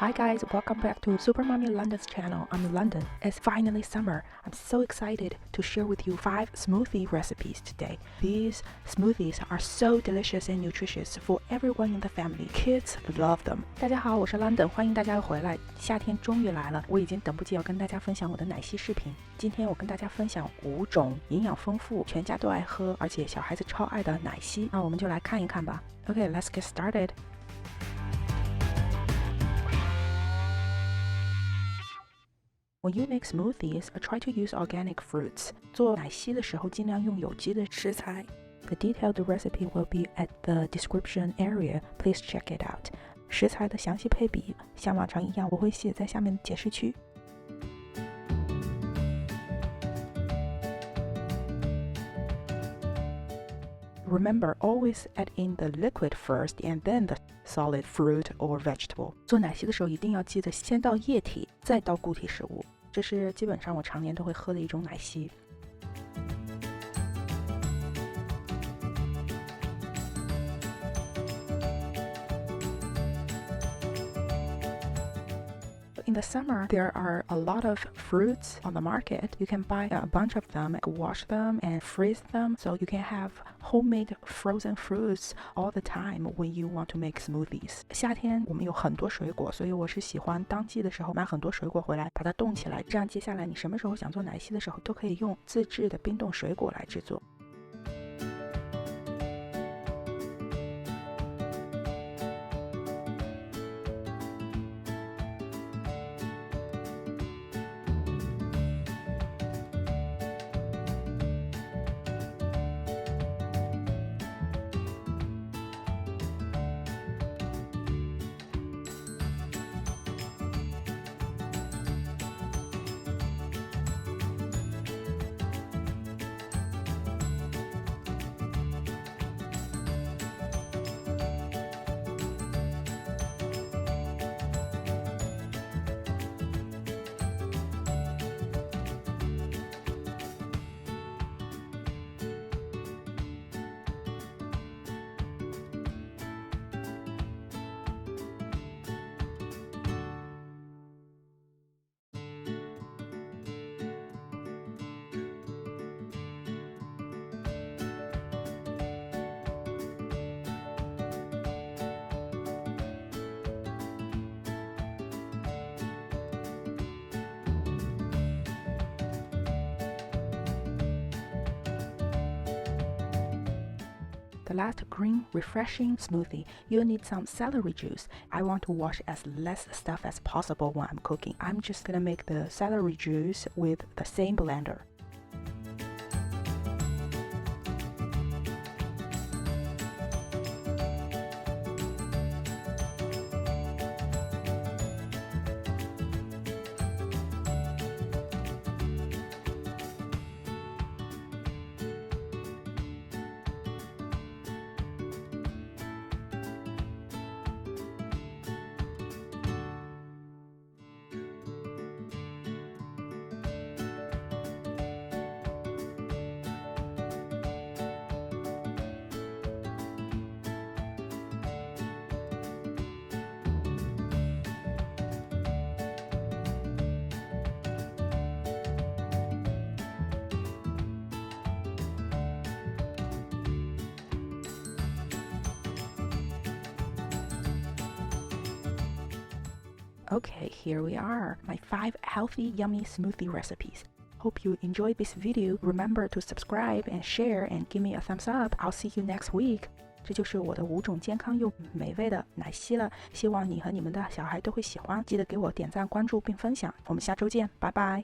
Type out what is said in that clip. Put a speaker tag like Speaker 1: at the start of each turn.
Speaker 1: Hi guys, welcome back to Super Mommy London's channel. I'm in London. It's finally summer. I'm so excited to share with you 5 smoothie recipes today. These smoothies are so delicious and nutritious for everyone in the family. Kids love them. 大家好，我是 London， 欢迎大家回来。夏天终于来了，我已经等不及要跟大家分享我的奶昔视频。今天我跟大家分享5种营养丰富、全家都爱喝，而且小孩子超爱的奶昔。那我们就来看一看吧。Okay, let's get started.When you make smoothies, try to use organic fruits. 做奶昔的时候，尽量用有机的食材。The detailed recipe will be at the description area. Please check it out. 食材的详细配比，像往常一样，我会写在下面的解释区。Remember, always add in the liquid first and then the solid fruit or vegetable. 做奶昔的时候一定要记得先倒液体，再倒固体食物。这是基本上我常年都会喝的一种奶昔。In the summer, there are a lot of fruits on the market. You can buy a bunch of them, wash them, and freeze them, so you can have homemade frozen fruits all the time when you want to make smoothies. 夏天我们有很多水果，所以我是喜欢当季的时候买很多水果回来，把它冻起来，这样接下来你什么时候想做奶昔的时候，都可以用自制的冰冻水果来制作。The last green, refreshing smoothie, you'll need some celery juice. I want to wash as less stuff as possible when I'm cooking. I'm just gonna make the celery juice with the same blender. Okay, here we are, my 5 healthy, yummy smoothie recipes. Hope you enjoyed this video. Remember to subscribe and share and give me a thumbs up. I'll see you next week. 这就是我的5种健康又美味的奶昔了，希望你和你们的小孩都会喜欢。记得给我点赞、关注并分享。我们下周见，拜拜。